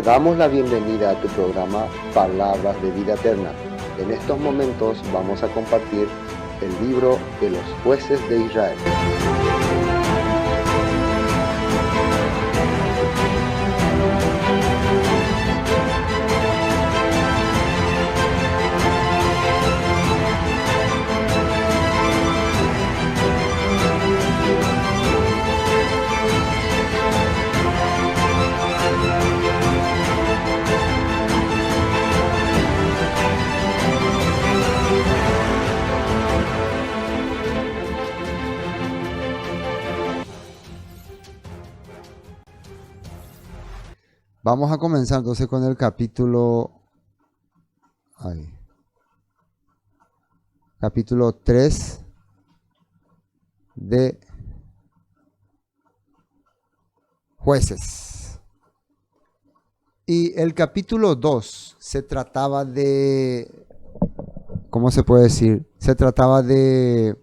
Te damos la bienvenida a tu programa Palabras de Vida Eterna. En estos momentos vamos a compartir el libro de los jueces de Israel. Vamos a comenzar entonces con el capítulo 3 de Jueces. Y el capítulo 2 se trataba de, ¿cómo se puede decir? Se trataba de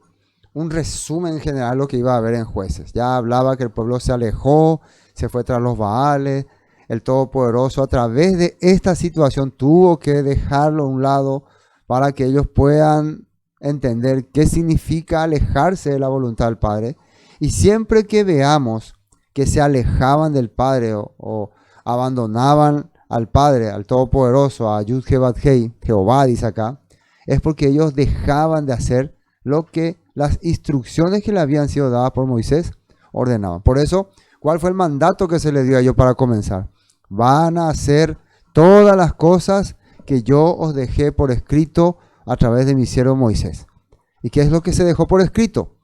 un resumen general de lo que iba a haber en Jueces. Ya hablaba que el pueblo se alejó, se fue tras los Baales. El Todopoderoso a través de esta situación tuvo que dejarlo a un lado para que ellos puedan entender qué significa alejarse de la voluntad del Padre. Y siempre que veamos que se alejaban del Padre o abandonaban al Padre, al Todopoderoso, a Yud-Heh-Vav-Heh, Jehová dice acá, es porque ellos dejaban de hacer lo que las instrucciones que le habían sido dadas por Moisés ordenaban. Por eso, ¿cuál fue el mandato que se les dio a ellos para comenzar? Van a hacer todas las cosas que yo os dejé por escrito a través de mi siervo Moisés. ¿Y qué es lo que se dejó por escrito?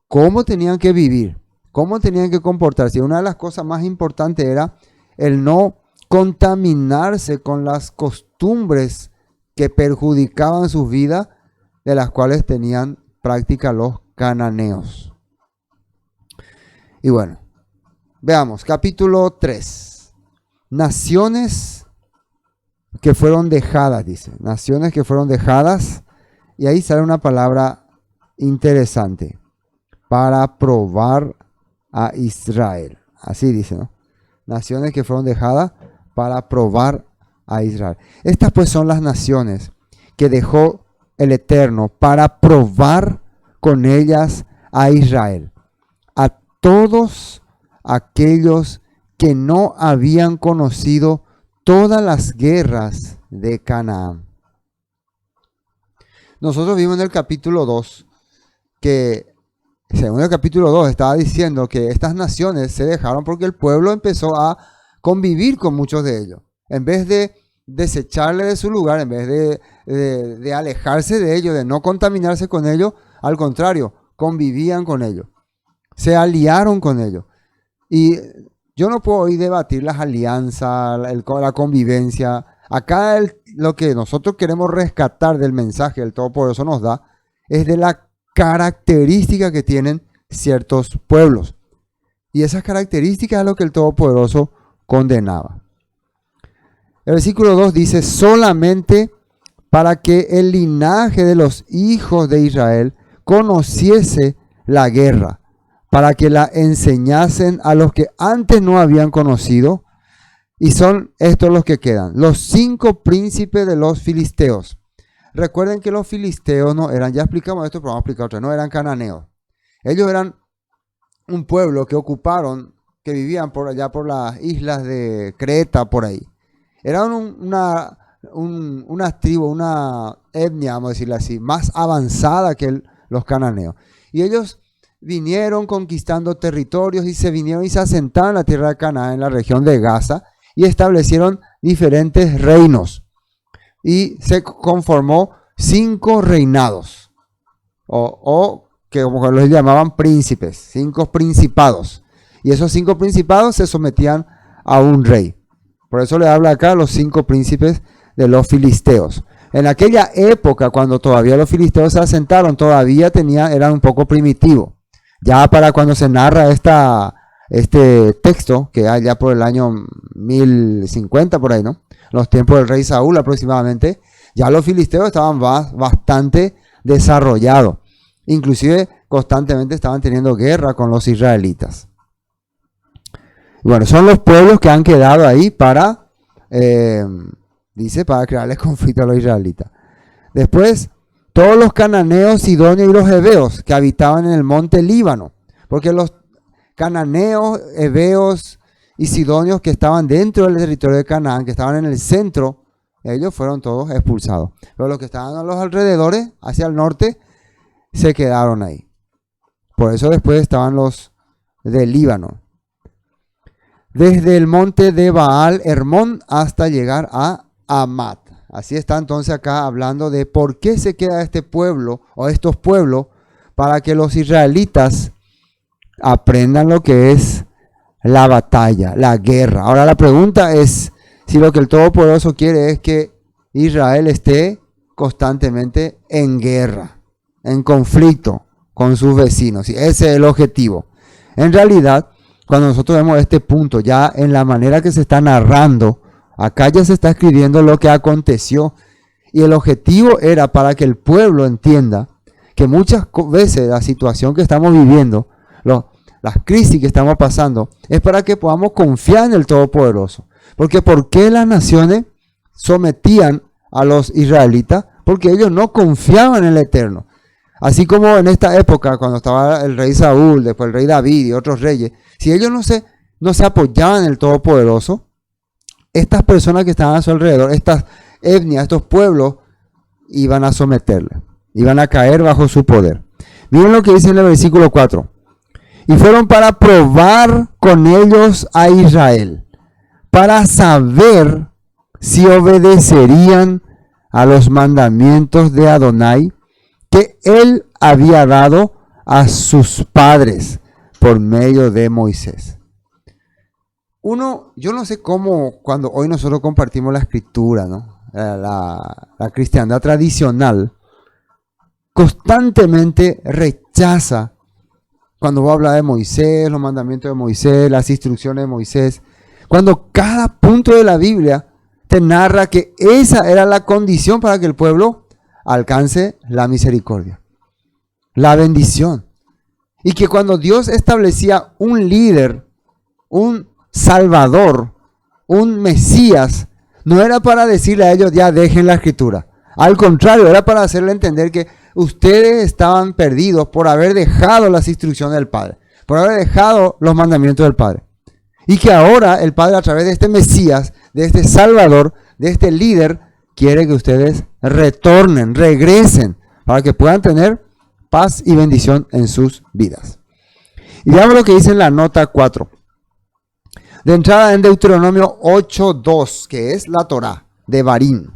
Cómo tenían que vivir, cómo tenían que comportarse. Y una de las cosas más importantes era el no contaminarse con las costumbres que perjudicaban su vida, de las cuales tenían práctica los cananeos. Y bueno, veamos, capítulo 3. Naciones que fueron dejadas, dice. Naciones que fueron dejadas. Y ahí sale una palabra interesante. Para probar a Israel. Así dice, ¿no? Naciones que fueron dejadas para probar a Israel. Estas pues son las naciones que dejó el Eterno para probar con ellas a Israel. A todos aquellos que no habían conocido todas las guerras de Canaán. Nosotros vimos en el capítulo 2 que, según el capítulo 2, estaba diciendo que estas naciones se dejaron porque el pueblo empezó a convivir con muchos de ellos. En vez de desecharle de su lugar, en vez de alejarse de ellos, de no contaminarse con ellos, al contrario, convivían con ellos. Se aliaron con ellos. Y yo no puedo hoy debatir las alianzas, la convivencia. Acá lo que nosotros queremos rescatar del mensaje del Todopoderoso nos da es de la característica que tienen ciertos pueblos. Y esas características es lo que el Todopoderoso condenaba. El versículo 2 dice: solamente para que el linaje de los hijos de Israel conociese la guerra, para que la enseñasen a los que antes no habían conocido. Y son estos los que quedan: los 5 príncipes de los filisteos. Recuerden que los filisteos no eran, ya explicamos esto, pero vamos a explicar otra, no eran cananeos. Ellos eran un pueblo que ocuparon, que vivían por allá por las islas de Creta, por ahí. Eran una tribu, una etnia, vamos a decirlo así, más avanzada que los cananeos. Y ellos vinieron conquistando territorios y se vinieron y se asentaron en la tierra de Canaán, en la región de Gaza, y establecieron diferentes reinos. Y se conformó 5 reinados, o que como los llamaban príncipes, 5 principados. Y esos 5 principados se sometían a un rey. Por eso le habla acá a los 5 príncipes de los filisteos. En aquella época, cuando todavía los filisteos se asentaron, todavía eran un poco primitivos. Ya para cuando se narra este texto, que allá por el año 1050, por ahí, ¿no? Los tiempos del rey Saúl aproximadamente, ya los filisteos estaban bastante desarrollados. Inclusive constantemente estaban teniendo guerra con los israelitas. Bueno, son los pueblos que han quedado ahí para Dice para crearles conflicto a los israelitas. Después, todos los cananeos, sidonios y los heveos que habitaban en el monte Líbano. Porque los cananeos, heveos y sidonios que estaban dentro del territorio de Canaán, que estaban en el centro, ellos fueron todos expulsados. Pero los que estaban a los alrededores, hacia el norte, se quedaron ahí. Por eso después estaban los del Líbano. Desde el monte de Baal Hermón hasta llegar a Amat. Así está entonces acá hablando de por qué se queda este pueblo o estos pueblos, para que los israelitas aprendan lo que es la batalla, la guerra. Ahora la pregunta es si lo que el Todopoderoso quiere es que Israel esté constantemente en guerra, en conflicto con sus vecinos. Y ese es el objetivo. En realidad, cuando nosotros vemos este punto, ya en la manera que se está narrando, acá ya se está escribiendo lo que aconteció. Y el objetivo era para que el pueblo entienda que muchas veces la situación que estamos viviendo, las crisis que estamos pasando, es para que podamos confiar en el Todopoderoso. Porque ¿por qué las naciones sometían a los israelitas? Porque ellos no confiaban en el Eterno. Así como en esta época, cuando estaba el rey Saúl, después el rey David y otros reyes, si ellos no se apoyaban en el Todopoderoso, estas personas que estaban a su alrededor, estas etnias, estos pueblos, iban a someterle, iban a caer bajo su poder. Miren lo que dice en el versículo 4. Y fueron para probar con ellos a Israel, para saber si obedecerían a los mandamientos de Adonai que él había dado a sus padres por medio de Moisés. Yo no sé cómo, cuando hoy nosotros compartimos la escritura, ¿no? La cristiandad tradicional, constantemente rechaza cuando vos hablas de Moisés, los mandamientos de Moisés, las instrucciones de Moisés, cuando cada punto de la Biblia te narra que esa era la condición para que el pueblo alcance la misericordia, la bendición. Y que cuando Dios establecía un líder, un salvador, un Mesías, no era para decirle a ellos ya dejen la escritura. Al contrario, era para hacerle entender que ustedes estaban perdidos por haber dejado las instrucciones del Padre, por haber dejado los mandamientos del Padre. Y que ahora el Padre, a través de este Mesías, de este Salvador, de este líder, quiere que ustedes retornen, regresen, para que puedan tener paz y bendición en sus vidas. Y veamos lo que dice en la nota 4. De entrada en Deuteronomio 8:2, que es la Torá de Barín.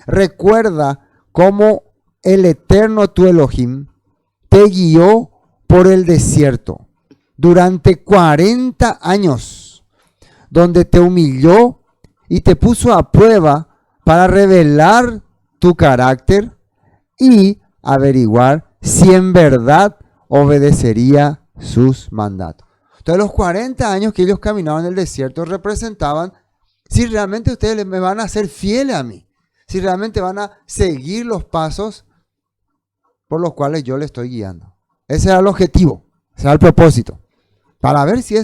Recuerda cómo el Eterno tu Elohim te guió por el desierto durante 40 años, donde te humilló y te puso a prueba para revelar tu carácter y averiguar si en verdad obedecería sus mandatos. Entonces los 40 años que ellos caminaban en el desierto representaban si realmente ustedes me van a ser fieles a mí, si realmente van a seguir los pasos por los cuales yo les estoy guiando. Ese era el objetivo, ese era el propósito, para ver si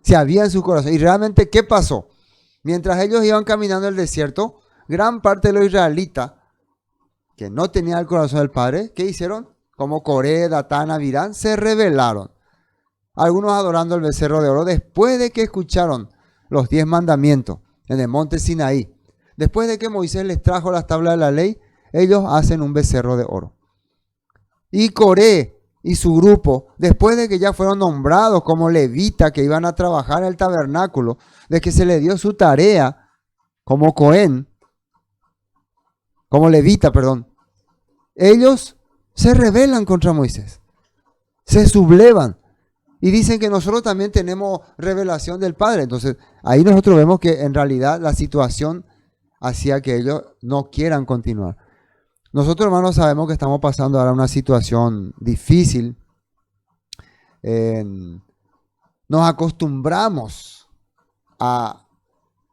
si había en su corazón. Y realmente, ¿qué pasó? Mientras ellos iban caminando en el desierto, gran parte de los israelitas que no tenían el corazón del Padre, ¿qué hicieron? Como Coré, Datán, Abirán, se rebelaron. Algunos adorando el becerro de oro después de que escucharon los 10 mandamientos en el monte Sinaí. Después de que Moisés les trajo las tablas de la ley, ellos hacen un becerro de oro. Y Coré y su grupo, después de que ya fueron nombrados como levitas que iban a trabajar en el tabernáculo, de que se les dio su tarea como Cohen, como levita, ellos se rebelan contra Moisés, se sublevan y dicen que nosotros también tenemos revelación del Padre. Entonces ahí nosotros vemos que en realidad la situación hacía que ellos no quieran continuar. Nosotros, hermanos, sabemos que estamos pasando ahora una situación difícil. Nos acostumbramos a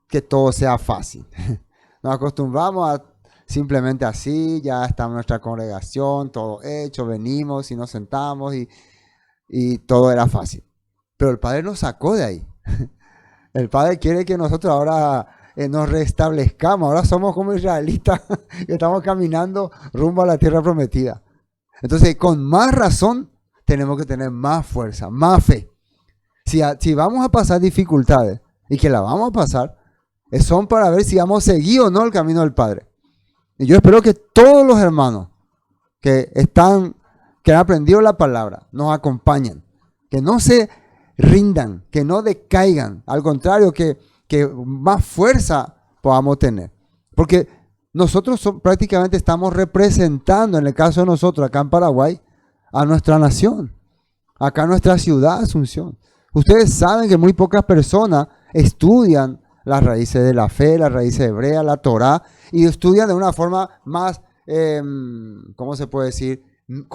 que todo sea fácil. Nos acostumbramos a simplemente así, ya está en nuestra congregación, todo hecho, venimos y nos sentamos y todo era fácil. Pero el Padre nos sacó de ahí. El Padre quiere que nosotros ahora nos restablezcamos. Ahora somos como israelitas que estamos caminando rumbo a la tierra prometida. Entonces, con más razón, tenemos que tener más fuerza, más fe. Si vamos a pasar dificultades, y que la vamos a pasar, son para ver si vamos a seguir o no el camino del Padre. Y yo espero que todos los hermanos que han aprendido la palabra, nos acompañen, que no se rindan, que no decaigan, al contrario, que más fuerza podamos tener. Porque nosotros prácticamente estamos representando, en el caso de nosotros acá en Paraguay, a nuestra nación, acá en nuestra ciudad, Asunción. Ustedes saben que muy pocas personas estudian las raíces de la fe, las raíces hebreas, la Torá, y estudian de una forma más, ¿cómo se puede decir?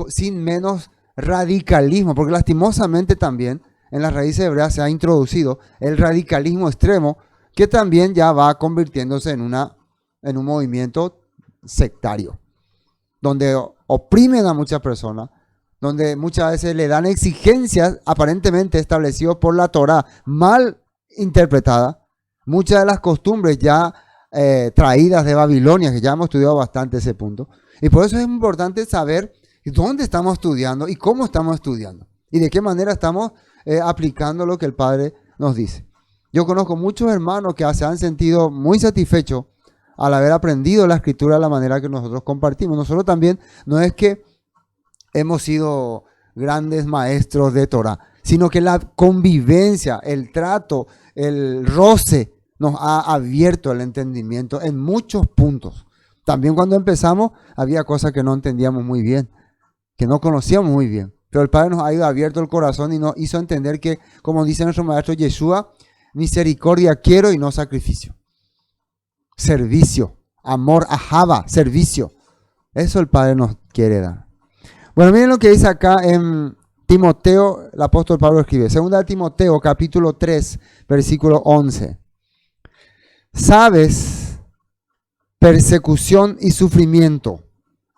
Sin menos radicalismo, porque lastimosamente también en las raíces hebreas se ha introducido el radicalismo extremo, que también ya va convirtiéndose en un movimiento sectario, donde oprimen a muchas personas, donde muchas veces le dan exigencias aparentemente establecidas por la Torá, mal interpretada, muchas de las costumbres ya traídas de Babilonia, que ya hemos estudiado bastante ese punto, y por eso es importante saber dónde estamos estudiando y cómo estamos estudiando, y de qué manera estamos aplicando lo que el Padre nos dice. Yo conozco muchos hermanos que se han sentido muy satisfechos al haber aprendido la Escritura de la manera que nosotros compartimos. Nosotros también no es que hemos sido grandes maestros de Torah, sino que la convivencia, el trato, el roce nos ha abierto el entendimiento en muchos puntos. También cuando empezamos había cosas que no entendíamos muy bien, que no conocíamos muy bien. Pero el Padre nos ha ido abierto el corazón y nos hizo entender que, como dice nuestro maestro Yeshua, misericordia quiero y no sacrificio. Servicio, amor, ahava, servicio. Eso el Padre nos quiere dar. Bueno, miren lo que dice acá en Timoteo, el apóstol Pablo escribe, 2 Timoteo capítulo 3, versículo 11. Sabes, persecución y sufrimiento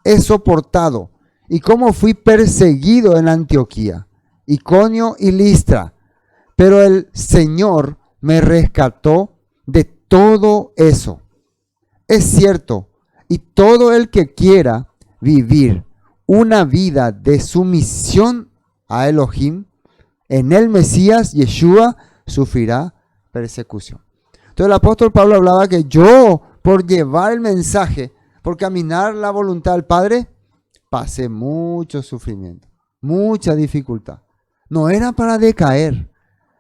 he soportado, y cómo fui perseguido en Antioquía, Iconio y Listra, pero el Señor me rescató de todo eso. Es cierto, y todo el que quiera vivir una vida de sumisión a Elohim, en el Mesías, Yeshua, sufrirá persecución. Entonces el apóstol Pablo hablaba que yo, por llevar el mensaje, por caminar la voluntad del Padre, pasé mucho sufrimiento, mucha dificultad. No era para decaer.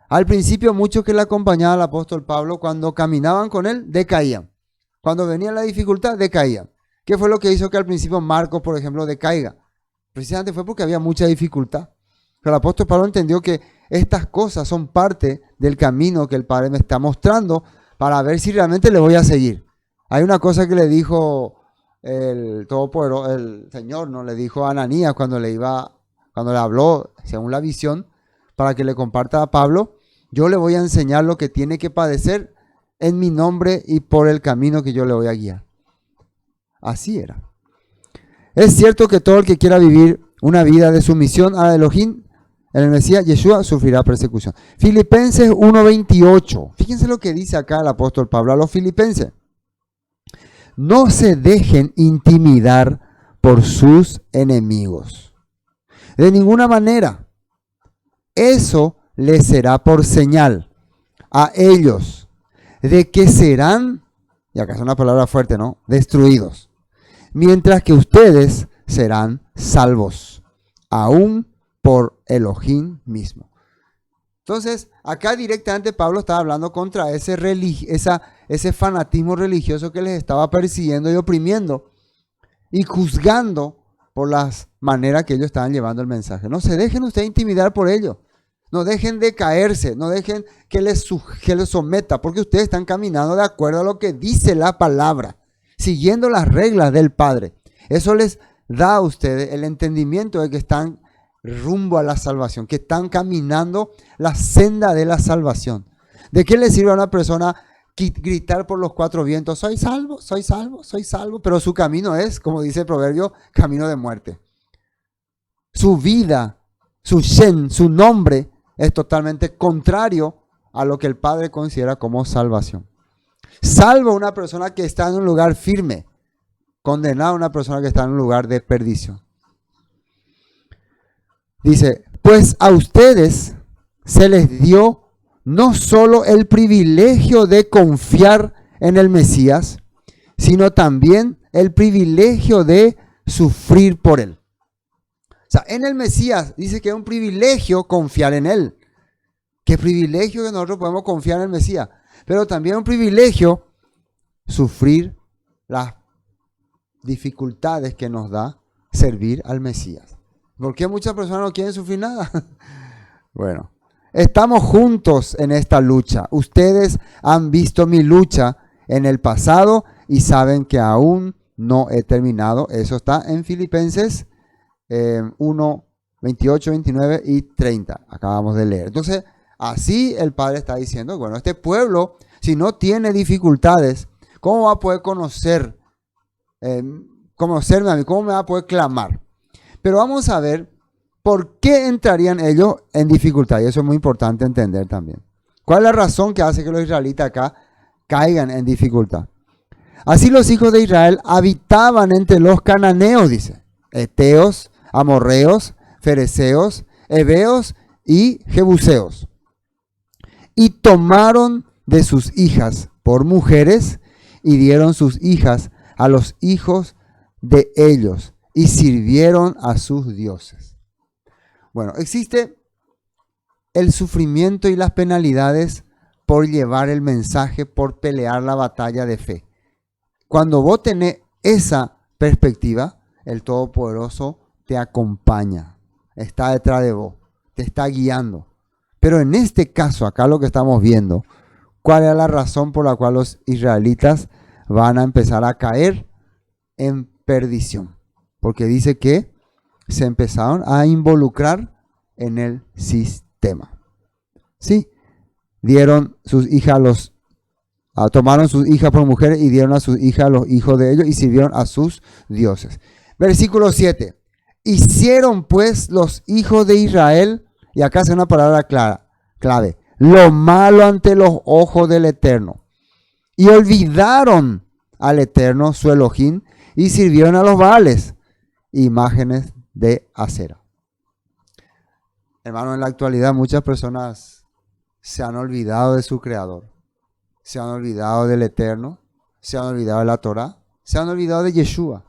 Al principio muchos que le acompañaban al apóstol Pablo, cuando caminaban con él, decaían. Cuando venía la dificultad, decaían. ¿Qué fue lo que hizo que al principio Marcos, por ejemplo, decaiga? Precisamente fue porque había mucha dificultad. Pero el apóstol Pablo entendió que estas cosas son parte del camino que el Padre me está mostrando para ver si realmente le voy a seguir. Hay una cosa que le dijo el Todopoderoso, el Señor, ¿no? Le dijo a Ananías cuando le habló, según la visión, para que le comparta a Pablo, yo le voy a enseñar lo que tiene que padecer en mi nombre y por el camino que yo le voy a guiar. Así era. Es cierto que todo el que quiera vivir una vida de sumisión a Elohim, en el Mesías Yeshua, sufrirá persecución. Filipenses 1:28. Fíjense lo que dice acá el apóstol Pablo a los filipenses. No se dejen intimidar por sus enemigos. De ninguna manera. Eso les será por señal a ellos de que serán, y acá es una palabra fuerte, ¿no? Destruidos. Mientras que ustedes serán salvos, aún por Elohim mismo. Entonces, acá directamente Pablo estaba hablando contra ese fanatismo religioso que les estaba persiguiendo y oprimiendo y juzgando por las maneras que ellos estaban llevando el mensaje. No se dejen ustedes intimidar por ello. No dejen de caerse, no dejen que les someta, porque ustedes están caminando de acuerdo a lo que dice la palabra, siguiendo las reglas del Padre. Eso les da a ustedes el entendimiento de que están rumbo a la salvación, que están caminando la senda de la salvación. ¿De qué le sirve a una persona gritar por los cuatro vientos, soy salvo, soy salvo, soy salvo? Pero su camino es, como dice el proverbio, camino de muerte. Su vida, su shen, su nombre, es totalmente contrario a lo que el Padre considera como salvación. Salvo una persona que está en un lugar firme, condenado a una persona que está en un lugar de perdición. Dice, pues a ustedes se les dio no solo el privilegio de confiar en el Mesías, sino también el privilegio de sufrir por él. O sea, en el Mesías dice que es un privilegio confiar en él. Qué privilegio que nosotros podemos confiar en el Mesías. Pero también un privilegio sufrir las dificultades que nos da servir al Mesías. ¿Por qué muchas personas no quieren sufrir nada? Bueno, estamos juntos en esta lucha. Ustedes han visto mi lucha en el pasado y saben que aún no he terminado. Eso está en Filipenses 1, 28, 29 y 30. Acabamos de leer. Entonces, así el Padre está diciendo, bueno, este pueblo, si no tiene dificultades, ¿cómo va a poder conocerme a mí? ¿Cómo me va a poder clamar? Pero vamos a ver por qué entrarían ellos en dificultad. Y eso es muy importante entender también. ¿Cuál es la razón que hace que los israelitas acá caigan en dificultad? Así los hijos de Israel habitaban entre los cananeos, dice, heteos, amorreos, fereceos, heveos y jebuseos. Y tomaron de sus hijas por mujeres y dieron sus hijas a los hijos de ellos y sirvieron a sus dioses. Bueno, existe el sufrimiento y las penalidades por llevar el mensaje, por pelear la batalla de fe. Cuando vos tenés esa perspectiva, el Todopoderoso te acompaña, está detrás de vos, te está guiando. Pero en este caso, acá lo que estamos viendo, ¿cuál es la razón por la cual los israelitas van a empezar a caer en perdición? Porque dice que se empezaron a involucrar en el sistema. ¿Sí? Dieron sus hijas tomaron sus hijas por mujeres y dieron a sus hijas a los hijos de ellos y sirvieron a sus dioses. Versículo 7. Hicieron pues los hijos de Israel, y acá hace una palabra clave, lo malo ante los ojos del Eterno. Y olvidaron al Eterno, su Elohim, y sirvieron a los Baales, imágenes de acera. Hermano, en la actualidad muchas personas se han olvidado de su Creador, se han olvidado del Eterno, se han olvidado de la Torah, se han olvidado de Yeshua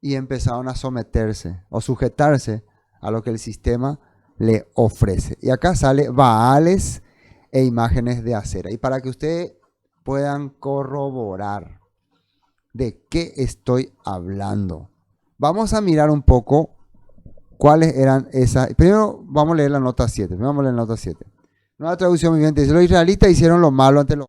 y empezaron a someterse o sujetarse a lo que el sistema le ofrece. Y acá sale Baales e imágenes de acera. Y para que ustedes puedan corroborar de qué estoy hablando, vamos a mirar un poco cuáles eran esas. Primero vamos a leer la nota 7. Vamos a leer la nota 7. Nueva traducción viviente dice: los israelitas hicieron lo malo ante los...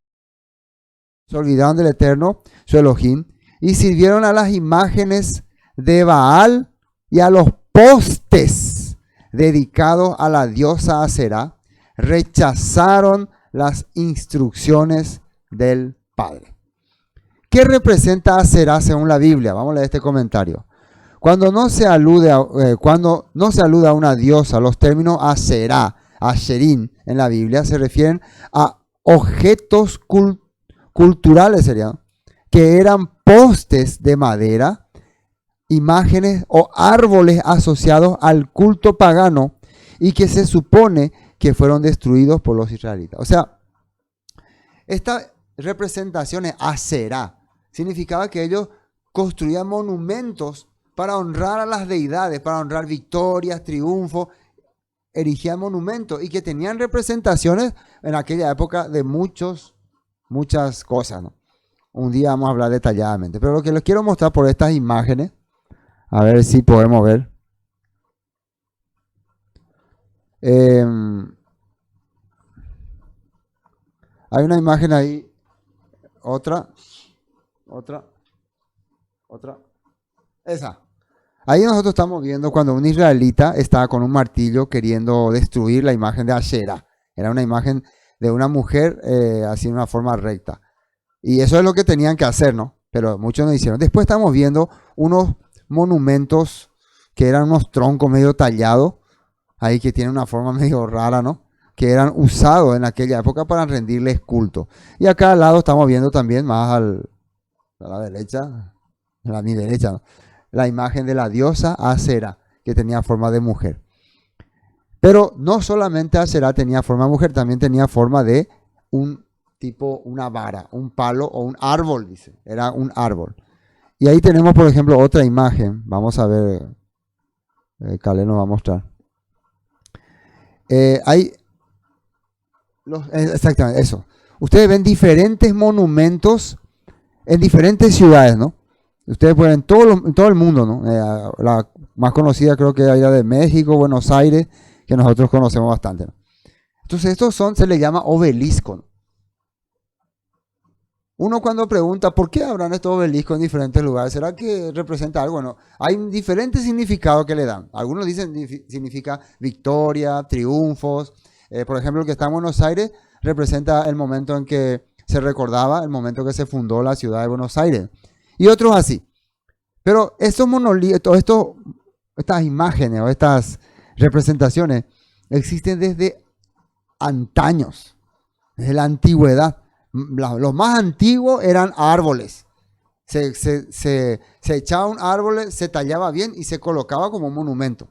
Se olvidaron del Eterno, su Elohim, y sirvieron a las imágenes de Baal y a los postes dedicados a la diosa Aserá. Rechazaron las instrucciones del Padre. ¿Qué representa Aserá según la Biblia? Vamos a leer este comentario. Cuando no se alude a una diosa, los términos Aserá, Asherín en la Biblia se refieren a objetos culturales, serían, que eran postes de madera, imágenes o árboles asociados al culto pagano y que se supone que fueron destruidos por los israelitas. O sea, esta representación es Aserá. Significaba que ellos construían monumentos para honrar a las deidades, para honrar victorias, triunfos, erigían monumentos y que tenían representaciones en aquella época de muchas cosas, ¿no? Un día vamos a hablar detalladamente, pero lo que les quiero mostrar por estas imágenes, a ver si podemos ver. Hay una imagen ahí, otra, esa. Ahí nosotros estamos viendo cuando un israelita estaba con un martillo queriendo destruir la imagen de Asherah. Era una imagen de una mujer así en una forma recta. Y eso es lo que tenían que hacer, ¿no? Pero muchos no hicieron. Después estamos viendo unos monumentos que eran unos troncos medio tallados, ahí que tienen una forma medio rara, ¿no? que eran usados en aquella época para rendirles culto. Y acá al lado estamos viendo también más a la derecha, a mi derecha, ¿no? La imagen de la diosa Asera, que tenía forma de mujer. Pero no solamente Asera tenía forma de mujer, también tenía forma de un tipo, una vara, un palo o un árbol, dice. Era un árbol. Y ahí tenemos, por ejemplo, otra imagen. Vamos a ver, Calé nos va a mostrar. Exactamente, eso. Ustedes ven diferentes monumentos en diferentes ciudades, ¿no? Ustedes pueden en todo el mundo, ¿no? La más conocida creo que es la de México, Buenos Aires, que nosotros conocemos bastante, ¿no? Entonces estos se les llama obeliscos, ¿no? Uno cuando pregunta, ¿por qué habrán estos obeliscos en diferentes lugares? ¿Será que representa algo? No. Hay diferentes significados que le dan. Algunos dicen significa victoria, triunfos. Por ejemplo, el que está en Buenos Aires representa el momento en que se recordaba, el momento que se fundó la ciudad de Buenos Aires. Y otros así. Pero estos monolitos, estas imágenes o estas representaciones existen desde antaños, desde la antigüedad. Los más antiguos eran árboles. Se echaba un árbol, se tallaba bien y se colocaba como un monumento.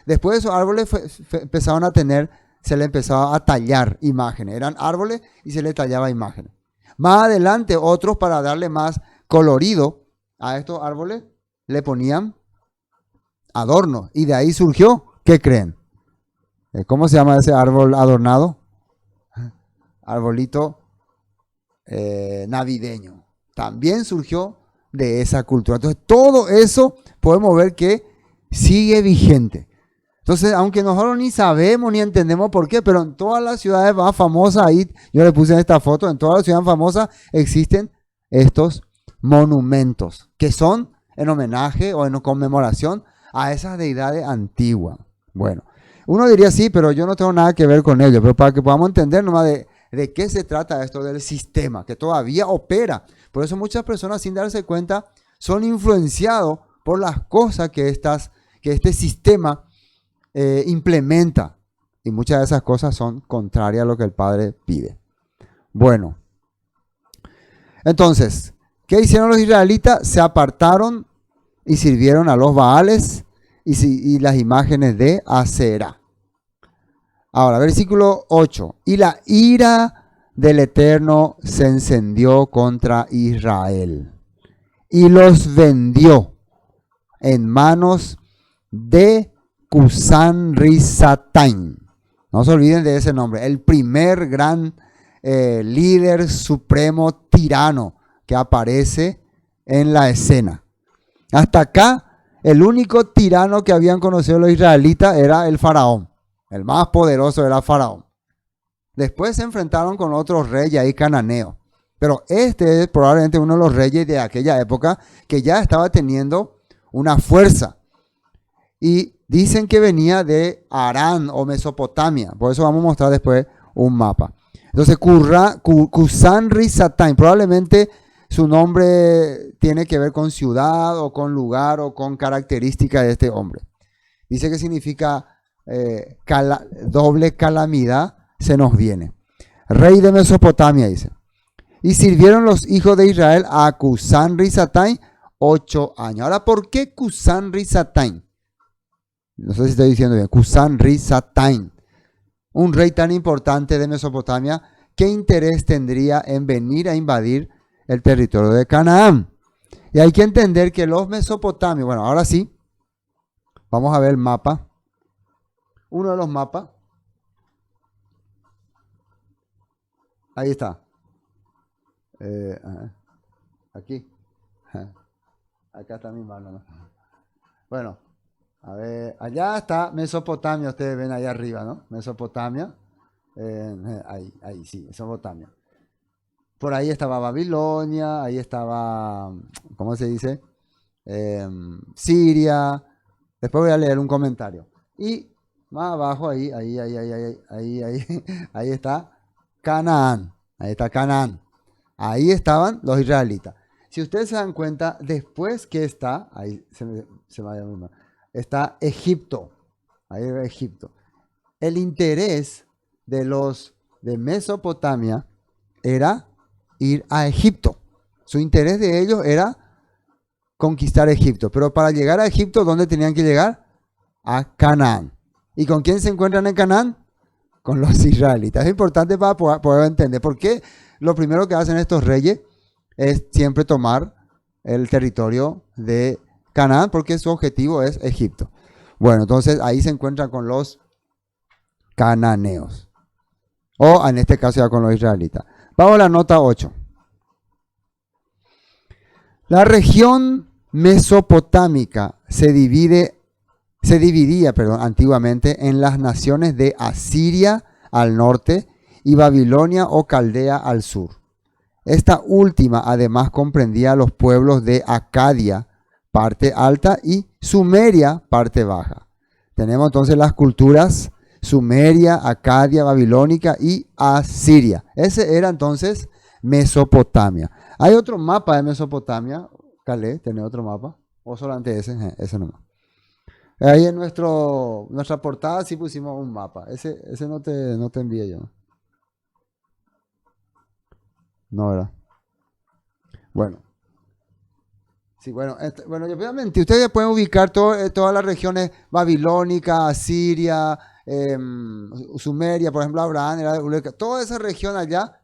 Después esos árboles empezaron a tener, se le empezaba a tallar imágenes. Eran árboles y se le tallaba imágenes. Más adelante otros, para darle más colorido a estos árboles, le ponían adornos. Y de ahí surgió, ¿qué creen? ¿Cómo se llama ese árbol adornado? Arbolito navideño. También surgió de esa cultura. Entonces todo eso podemos ver que sigue vigente. Entonces, aunque nosotros ni sabemos ni entendemos por qué, pero en todas las ciudades más famosas, ahí yo le puse en esta foto, en todas las ciudades famosas existen estos monumentos que son en homenaje o en conmemoración a esas deidades antiguas. Bueno, uno diría sí, pero yo no tengo nada que ver con ello, pero para que podamos entender nomás de qué se trata esto del sistema, que todavía opera. Por eso muchas personas, sin darse cuenta, son influenciados por las cosas que este sistema implementa. Y muchas de esas cosas son contrarias a lo que el Padre pide. Bueno, entonces, ¿qué hicieron los israelitas? Se apartaron y sirvieron a los Baales y las imágenes de Asera. Ahora, versículo 8. Y la ira del Eterno se encendió contra Israel y los vendió en manos de Cusán-Risataim. No se olviden de ese nombre. El primer gran líder supremo tirano que aparece en la escena. Hasta acá, el único tirano que habían conocido los israelitas era el faraón. El más poderoso era Faraón. Después se enfrentaron con otros reyes ahí cananeos. Pero este es probablemente uno de los reyes de aquella época que ya estaba teniendo una fuerza. Y dicen que venía de Harán o Mesopotamia. Por eso vamos a mostrar después un mapa. Entonces, Cusán-Risataim, probablemente su nombre tiene que ver con ciudad o con lugar o con característica de este hombre. Dice que significa doble calamidad se nos viene. Rey de Mesopotamia, dice. Y sirvieron los hijos de Israel a Cusán-Risataim 8 años. Ahora, ¿por qué Cusán-Risataim? No sé si estoy diciendo bien. Cusán-Risataim. Un rey tan importante de Mesopotamia, ¿qué interés tendría en venir a invadir el territorio de Canaán? Y hay que entender que los mesopotamios, bueno, ahora sí, vamos a ver el mapa. Uno de los mapas. Ahí está. Aquí. Acá está mi mano, ¿no? Bueno, a ver, allá está Mesopotamia, ustedes ven ahí arriba, ¿no? Mesopotamia. Ahí sí, Mesopotamia. Por ahí estaba Babilonia, ahí estaba, ¿cómo se dice? Siria. Después voy a leer un comentario. Y más abajo, ahí está Canaán. Ahí está Canaán. Ahí estaban los israelitas. Si ustedes se dan cuenta, después que está, ahí se me va a llamar, está Egipto. Ahí va Egipto. El interés de Mesopotamia era ir a Egipto. Su interés de ellos era conquistar Egipto. Pero para llegar a Egipto, ¿dónde tenían que llegar? A Canaán. ¿Y con quién se encuentran en Canaán? Con los israelitas. Es importante para poder entender por qué lo primero que hacen estos reyes es siempre tomar el territorio de Canaán, porque su objetivo es Egipto. Bueno, entonces ahí se encuentran con los cananeos. O en este caso ya con los israelitas. Vamos a la nota 8. La región mesopotámica se dividía antiguamente en las naciones de Asiria al norte y Babilonia o Caldea al sur. Esta última además comprendía los pueblos de Acadia, parte alta, y Sumeria, parte baja. Tenemos entonces las culturas Sumeria, Acadia, Babilónica y Asiria. Ese era entonces Mesopotamia. ¿Hay otro mapa de Mesopotamia? Calé, ¿tenés otro mapa? ¿O solamente ese? Ese nomás. Ahí en nuestra portada sí pusimos un mapa. Ese no te envié yo. No, ¿verdad? Bueno. Sí, bueno, obviamente ustedes pueden ubicar todas las regiones babilónica, Asiria, Sumeria, por ejemplo, Abraham, toda esa región allá,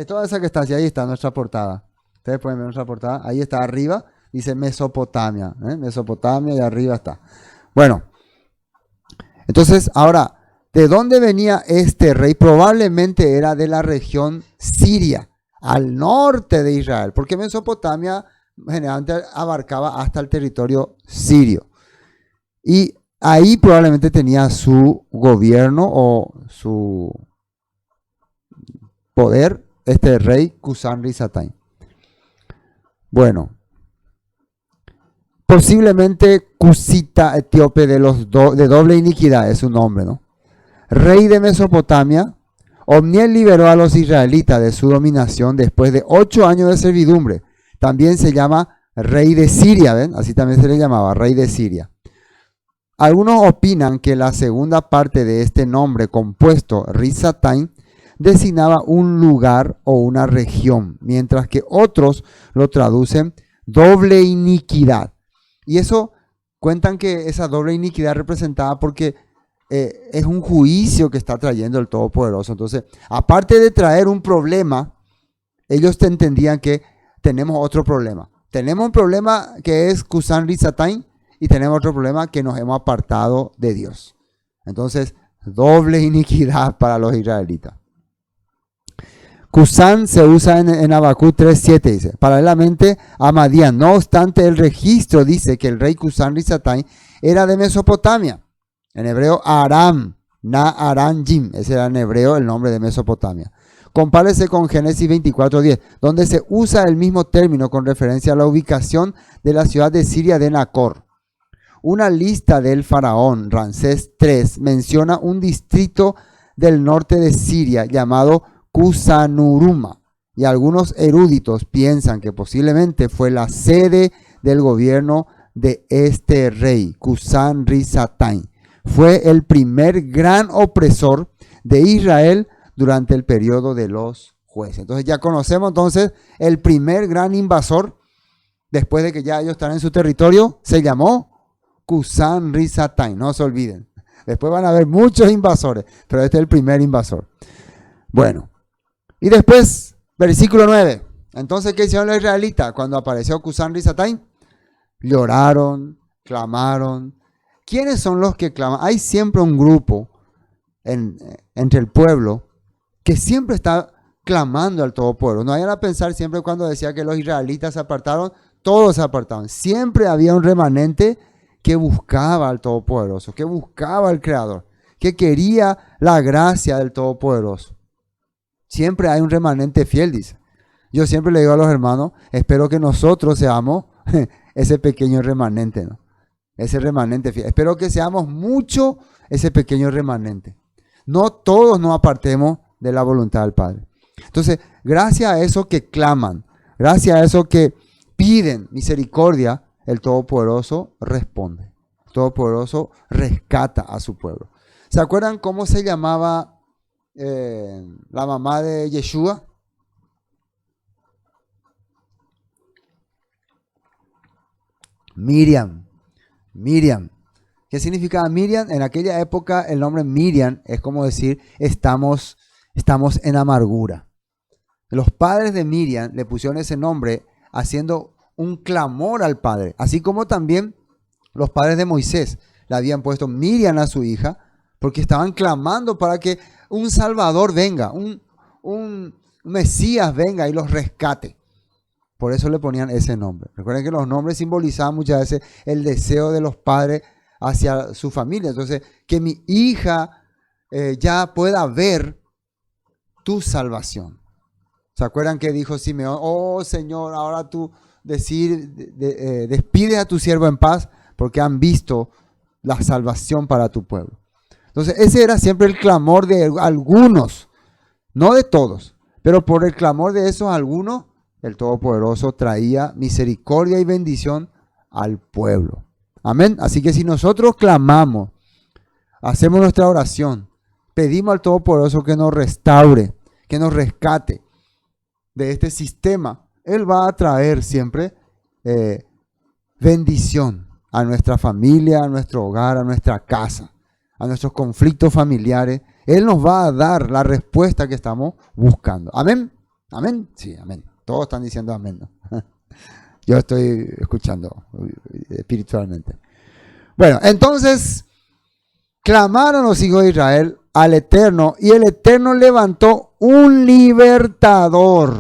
toda esa que está allá, ahí está nuestra portada. Ustedes pueden ver nuestra portada, ahí está arriba, dice Mesopotamia, Mesopotamia y arriba está. Bueno, entonces ahora, ¿de dónde venía este rey? Probablemente era de la región siria, al norte de Israel, porque Mesopotamia generalmente abarcaba hasta el territorio sirio. Y ahí probablemente tenía su gobierno o su poder este rey Kusan-Risathaim. Bueno, posiblemente Cusita etíope de doble iniquidad es su nombre, ¿no? Rey de Mesopotamia, Omniel liberó a los israelitas de su dominación después de 8 años de servidumbre. También se llama rey de Siria, ¿ven? Así también se le llamaba, rey de Siria. Algunos opinan que la segunda parte de este nombre compuesto, Risathaim, designaba un lugar o una región, mientras que otros lo traducen doble iniquidad. Y eso cuentan que esa doble iniquidad representaba porque es un juicio que está trayendo el Todopoderoso. Entonces, aparte de traer un problema, ellos entendían que tenemos otro problema. Tenemos un problema que es Kusan-Risathaim y tenemos otro problema que nos hemos apartado de Dios. Entonces, doble iniquidad para los israelitas. Kusan se usa en Habacuc 3.7, dice, paralelamente a Madián. No obstante, el registro dice que el rey Kusan-Risathaim era de Mesopotamia. En hebreo, Aram, Na-Aram-Jim. Ese era en hebreo el nombre de Mesopotamia. Compárese con Génesis 24.10, donde se usa el mismo término con referencia a la ubicación de la ciudad de Siria de Nacor. Una lista del faraón Ramsés III menciona un distrito del norte de Siria llamado Kusanuruma, y algunos eruditos piensan que posiblemente fue la sede del gobierno de este rey, Kusan-Risathaim. Fue el primer gran opresor de Israel durante el periodo de los jueces. Entonces ya conocemos entonces el primer gran invasor, después de que ya ellos están en su territorio, se llamó Kusan-Risathaim, no se olviden. Después van a haber muchos invasores, pero este es el primer invasor. Bueno, y después, versículo 9. Entonces, ¿qué hicieron los israelitas cuando apareció Kusan-Risathaim? Lloraron, clamaron. ¿Quiénes son los que claman? Hay siempre un grupo entre el pueblo que siempre está clamando al Todopoderoso. No vayan a pensar siempre cuando decía que los israelitas se apartaron, todos se apartaron. Siempre había un remanente que buscaba al Todopoderoso, que buscaba al Creador, que quería la gracia del Todopoderoso. Siempre hay un remanente fiel, dice. Yo siempre le digo a los hermanos, espero que nosotros seamos ese pequeño remanente, ¿no? Ese remanente fiel. Espero que seamos mucho ese pequeño remanente. No todos nos apartemos de la voluntad del Padre. Entonces, gracias a eso que claman, gracias a eso que piden misericordia, el Todopoderoso responde. El Todopoderoso rescata a su pueblo. ¿Se acuerdan cómo se llamaba la mamá de Yeshua. Miriam. ¿Qué significaba Miriam? En aquella época el nombre Miriam es como decir estamos en amargura. Los padres de Miriam le pusieron ese nombre haciendo un clamor al padre, así como también los padres de Moisés le habían puesto Miriam a su hija porque estaban clamando para que un Salvador venga, un Mesías venga y los rescate. Por eso le ponían ese nombre. Recuerden que los nombres simbolizaban muchas veces el deseo de los padres hacia su familia. Entonces, que mi hija ya pueda ver tu salvación. ¿Se acuerdan que dijo Simeón? Oh Señor, ahora tú despide a tu siervo en paz porque han visto la salvación para tu pueblo. Entonces, ese era siempre el clamor de algunos, no de todos, pero por el clamor de esos algunos, el Todopoderoso traía misericordia y bendición al pueblo. Amén. Así que si nosotros clamamos, hacemos nuestra oración, pedimos al Todopoderoso que nos restaure, que nos rescate de este sistema, Él va a traer siempre bendición a nuestra familia, a nuestro hogar, a nuestra casa, a nuestros conflictos familiares. Él nos va a dar la respuesta que estamos buscando. Amén. Amén. Sí, amén. Todos están diciendo amén, ¿no? Yo estoy escuchando espiritualmente. Bueno, entonces clamaron los hijos de Israel al Eterno y el Eterno levantó un libertador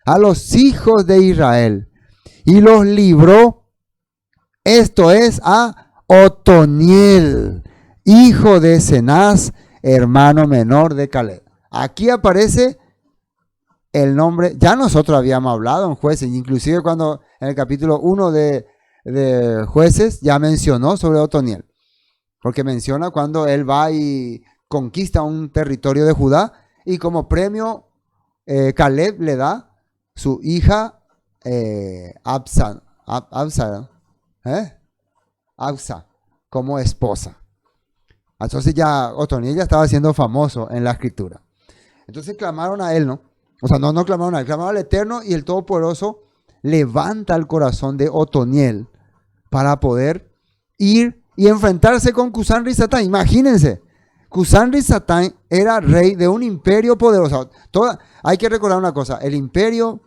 a los hijos de Israel y los libró, esto es a Otoniel, hijo de Cenaz, hermano menor de Caleb. Aquí aparece el nombre, ya nosotros habíamos hablado en Jueces, inclusive cuando en el capítulo 1 de Jueces ya mencionó sobre Otoniel, porque menciona cuando él va y conquista un territorio de Judá y como premio Caleb le da su hija Absa como esposa. Entonces ya Otoniel ya estaba siendo famoso en la escritura. Entonces clamaron a él, ¿no? O sea, no clamaron a él, clamaron al Eterno y el Todopoderoso levanta el corazón de Otoniel para poder ir y enfrentarse con Cusán-Risatán. Imagínense, Cusán-Risatán era rey de un imperio poderoso. Hay que recordar una cosa, el imperio,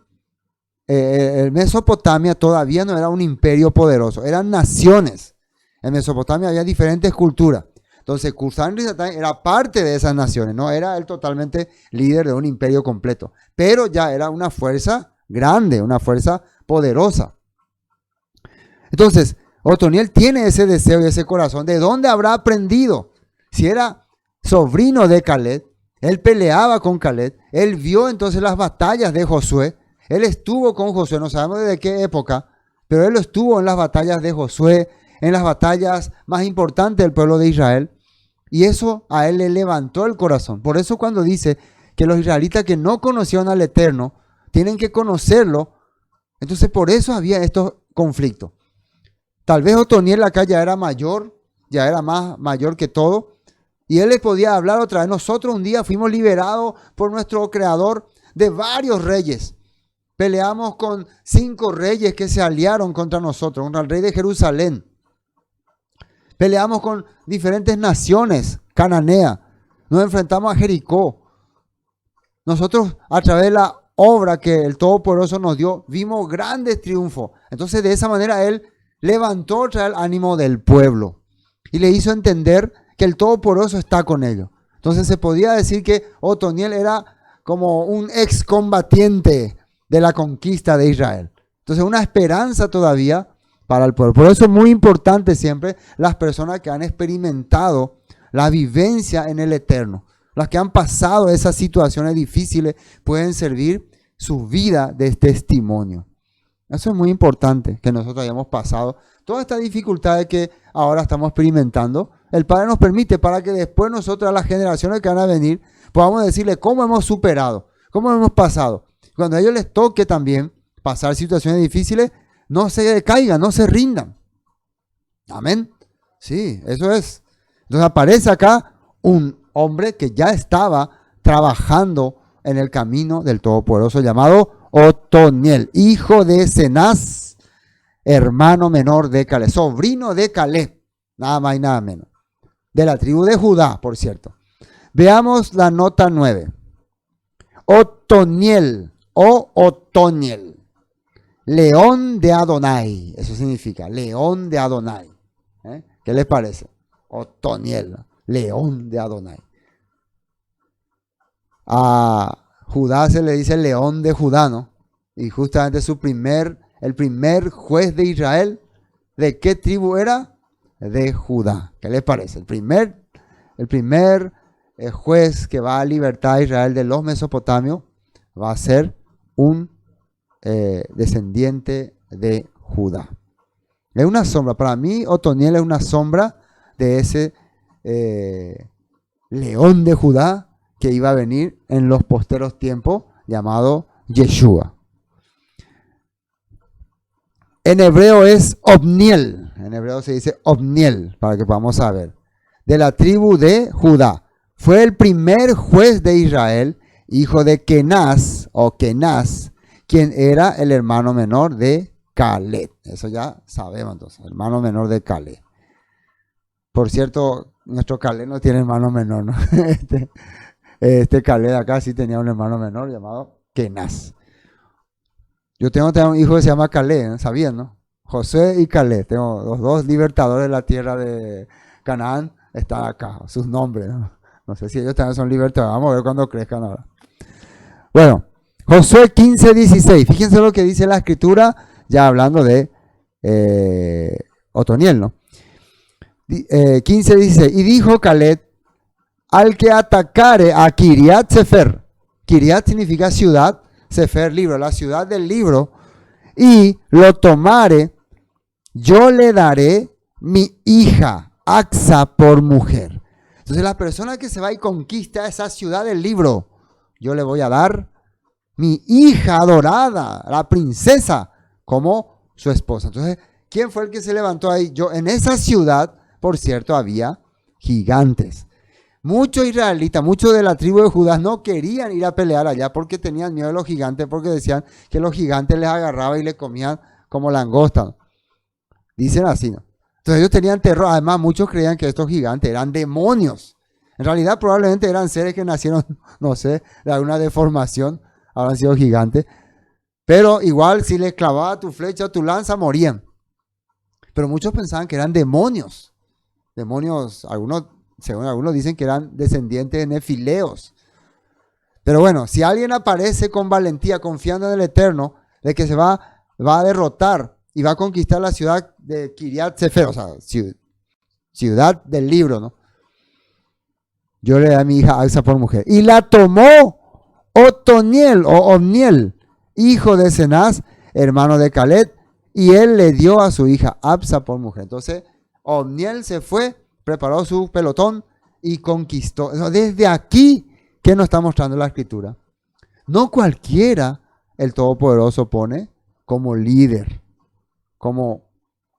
Mesopotamia todavía no era un imperio poderoso, eran naciones. En Mesopotamia había diferentes culturas. Entonces, Cusán-Risatán era parte de esas naciones, no era él totalmente líder de un imperio completo, pero ya era una fuerza grande, una fuerza poderosa. Entonces, Otoniel tiene ese deseo y ese corazón. ¿De dónde habrá aprendido? Si era sobrino de Caleb, él peleaba con Caleb, él vio entonces las batallas de Josué, él estuvo con Josué, no sabemos de qué época, pero él estuvo en las batallas de Josué, en las batallas más importantes del pueblo de Israel, y eso a él le levantó el corazón. Por eso cuando dice que los israelitas que no conocieron al Eterno tienen que conocerlo, entonces por eso había estos conflictos. Tal vez Otoniel acá ya era mayor, ya era más mayor que todo, y él les podía hablar otra vez. Nosotros un día fuimos liberados por nuestro Creador de varios reyes. Peleamos con 5 reyes que se aliaron contra nosotros, contra el rey de Jerusalén. Peleamos con diferentes naciones cananeas. Nos enfrentamos a Jericó. Nosotros, a través de la obra que el Todopoderoso nos dio, vimos grandes triunfos. Entonces, de esa manera, él levantó otra vez el ánimo del pueblo y le hizo entender que el Todopoderoso está con ellos. Entonces, se podía decir que Otoniel era como un excombatiente de la conquista de Israel. Entonces, una esperanza todavía para el pueblo. Por eso es muy importante siempre las personas que han experimentado la vivencia en el Eterno. Las que han pasado esas situaciones difíciles pueden servir su vida de testimonio. Eso es muy importante, que nosotros hayamos pasado todas estas dificultades que ahora estamos experimentando. El Padre nos permite para que después nosotros, a las generaciones que van a venir, podamos decirle cómo hemos superado, cómo hemos pasado. Cuando a ellos les toque también pasar situaciones difíciles, no se decaigan, no se rindan. Amén. Sí, eso es. Entonces aparece acá un hombre que ya estaba trabajando en el camino del Todopoderoso, llamado Otoniel, hijo de Cenaz, hermano menor de Caleb, sobrino de Caleb, nada más y nada menos, de la tribu de Judá, por cierto. Veamos la nota 9. Otoniel o Otoniel, león de Adonai, eso significa león de Adonai. ¿Qué les parece? Otoniel, león de Adonai. A Judá se le dice león de Judá, ¿no? Y justamente el primer juez de Israel, ¿de qué tribu era? De Judá. ¿Qué les parece? El primer juez que va a libertar a Israel de los mesopotamios va a ser un descendiente de Judá. Es una sombra. Para mí, Otoniel es una sombra de ese león de Judá que iba a venir en los posteros tiempos, llamado Yeshua. En hebreo es Otniel. En hebreo se dice Otniel, para que podamos saber. De la tribu de Judá. Fue el primer juez de Israel, hijo de Kenaz, quien era el hermano menor de Caleb. Eso ya sabemos entonces, hermano menor de Caleb. Por cierto, nuestro Caleb no tiene hermano menor, ¿no? Este Caleb acá sí tenía un hermano menor llamado Kenaz. Yo tengo un hijo que se llama Caleb, ¿sabían, no? José y Caleb, tengo los dos libertadores de la tierra de Canaán, están acá, sus nombres, ¿no? No sé si ellos también son libertadores, vamos a ver cuando crezcan ahora. Bueno, Josué 15:16, fíjense lo que dice la escritura, ya hablando de Otoniel, ¿no? 15:16, y dijo Caleb, al que atacare a Kiriat Sefer, Kiriat significa ciudad, Sefer libro, la ciudad del libro, y lo tomare, yo le daré mi hija Axa por mujer. Entonces la persona que se va y conquista esa ciudad del libro, yo le voy a dar mi hija adorada, la princesa, como su esposa. Entonces, ¿quién fue el que se levantó ahí? En esa ciudad, por cierto, había gigantes. Muchos israelitas, muchos de la tribu de Judá no querían ir a pelear allá porque tenían miedo de los gigantes, porque decían que los gigantes les agarraban y les comían como langosta. Dicen así, ¿no? Entonces ellos tenían terror. Además, muchos creían que estos gigantes eran demonios. En realidad, probablemente eran seres que nacieron, no sé, de alguna deformación, habrán sido gigantes. Pero igual, si les clavaba tu flecha o tu lanza, morían. Pero muchos pensaban que eran demonios. Demonios, según algunos dicen que eran descendientes de nefileos. Pero bueno, si alguien aparece con valentía, confiando en el Eterno, de que se va a derrotar y va a conquistar la ciudad de Kiriat Sefer, o sea, ciudad del libro, ¿no? Yo le doy a mi hija Axa por mujer. Y la tomó Otoniel o Otniel, hijo de Cenaz, hermano de Caleb, y él le dio a su hija Axa por mujer. Entonces, Otniel se fue, preparó su pelotón y conquistó. Desde aquí, ¿qué nos está mostrando la escritura? No cualquiera el Todopoderoso pone como líder, como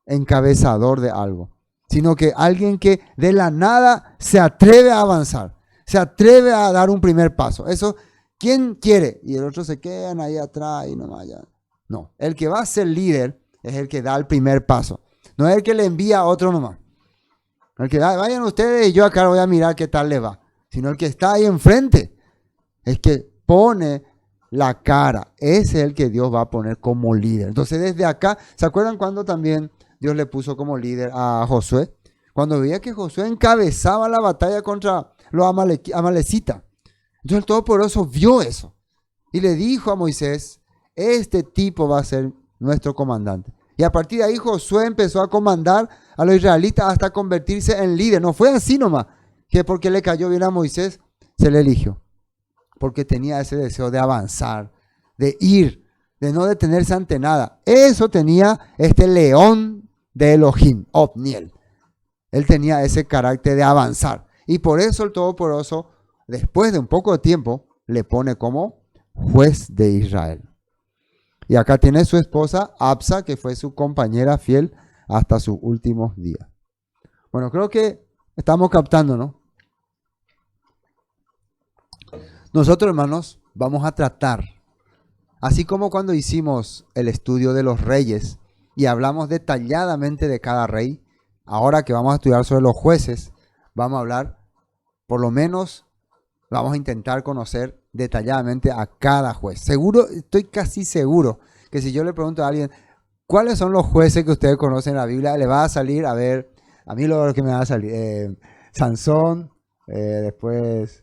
encabezador de algo, sino que alguien que de la nada se atreve a avanzar, se atreve a dar un primer paso. Eso, ¿quién quiere? Y el otro se quedan ahí atrás y nomás ya. No, el que va a ser líder es el que da el primer paso, no es el que le envía a otro nomás. El que vayan ustedes y yo acá voy a mirar qué tal les va. Sino el que está ahí enfrente. Es que pone la cara. Ese es el que Dios va a poner como líder. Entonces desde acá, ¿se acuerdan cuando también Dios le puso como líder a Josué? Cuando veía que Josué encabezaba la batalla contra los amalecitas. Entonces el Todopoderoso vio eso. Y le dijo a Moisés, este tipo va a ser nuestro comandante. Y a partir de ahí Josué empezó a comandar a los israelitas hasta convertirse en líder. No fue así nomás, que porque le cayó bien a Moisés, se le eligió. Porque tenía ese deseo de avanzar, de ir, de no detenerse ante nada. Eso tenía este león de Elohim, Otniel. Él tenía ese carácter de avanzar. Y por eso el Todopoderoso, después de un poco de tiempo, le pone como juez de Israel. Y acá tiene su esposa, Absa, que fue su compañera fiel hasta sus últimos días. Bueno, creo que estamos captando, ¿no? Nosotros, hermanos, vamos a tratar, así como cuando hicimos el estudio de los reyes y hablamos detalladamente de cada rey, ahora que vamos a estudiar sobre los jueces, vamos a hablar, por lo menos, vamos a intentar conocer detalladamente a cada juez. Seguro, estoy casi seguro que si yo le pregunto a alguien, ¿cuáles son los jueces que ustedes conocen en la Biblia? Le va a salir, a ver, a mí lo que me va a salir, Sansón, después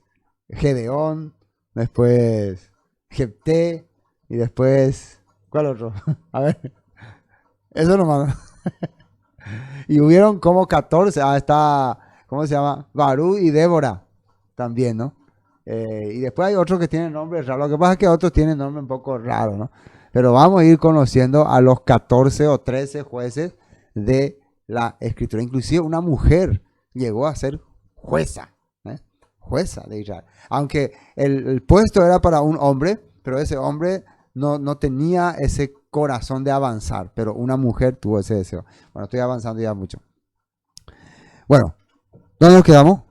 Gedeón, después Jefté y después, ¿cuál otro? A ver, eso nomás. Y hubieron como 14, está, ¿cómo se llama? Barú y Débora también, ¿no? Y después hay otros que tienen nombres raros. Lo que pasa es que otros tienen nombres un poco raros, ¿no? Pero vamos a ir conociendo a los 14 o 13 jueces de la Escritura. Inclusive una mujer llegó a ser jueza, jueza de Israel. Aunque el puesto era para un hombre, pero ese hombre no tenía ese corazón de avanzar, pero una mujer tuvo ese deseo. Bueno, estoy avanzando ya mucho. Bueno, ¿dónde nos quedamos?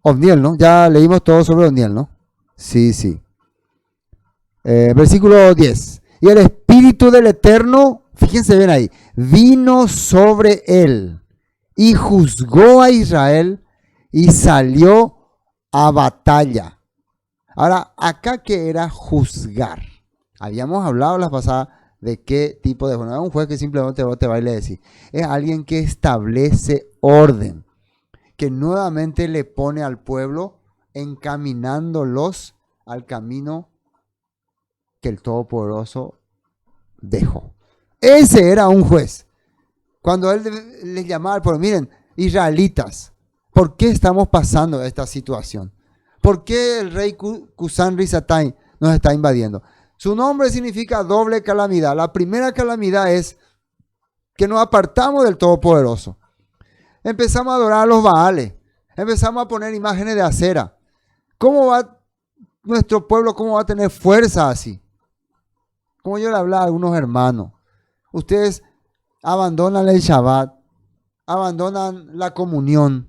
Otniel, ¿no? Ya leímos todo sobre Otniel, ¿no? Sí, sí. Versículo 10. Y el Espíritu del Eterno, fíjense bien ahí, vino sobre él y juzgó a Israel y salió a batalla. Ahora, acá que era juzgar. Habíamos hablado la pasada de qué tipo de juez. No es un juez que simplemente te va y le decís. Es alguien que establece orden, que nuevamente le pone al pueblo encaminándolos al camino que el Todopoderoso dejó. Ese era un juez. Cuando él les llamaba al pueblo, miren, israelitas, ¿por qué estamos pasando esta situación? ¿Por qué el rey Cusán Risatay nos está invadiendo? Su nombre significa doble calamidad. La primera calamidad es que nos apartamos del Todopoderoso. Empezamos a adorar a los Baales. Empezamos a poner imágenes de acera. ¿Cómo va nuestro pueblo? ¿Cómo va a tener fuerza así? Como yo le hablaba a algunos hermanos. Ustedes abandonan el Shabbat, abandonan la comunión,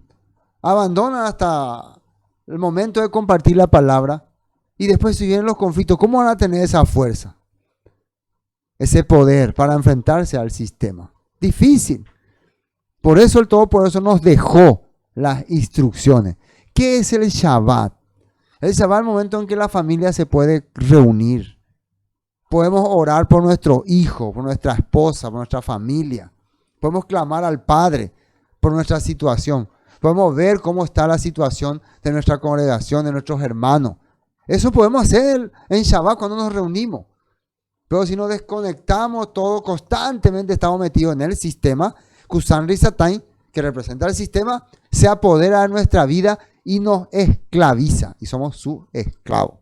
abandonan hasta el momento de compartir la palabra. Y después si vienen los conflictos, ¿cómo van a tener esa fuerza? Ese poder para enfrentarse al sistema. Difícil. Por eso el Todopoderoso nos dejó las instrucciones. ¿Qué es el Shabbat? El Shabbat es el momento en que la familia se puede reunir. Podemos orar por nuestro hijo, por nuestra esposa, por nuestra familia. Podemos clamar al Padre por nuestra situación. Podemos ver cómo está la situación de nuestra congregación, de nuestros hermanos. Eso podemos hacer en Shabbat cuando nos reunimos. Pero si nos desconectamos todo, constantemente estamos metidos en el sistema, Cusán Risatay, que representa el sistema, se apodera de nuestra vida y nos esclaviza. Y somos su esclavo.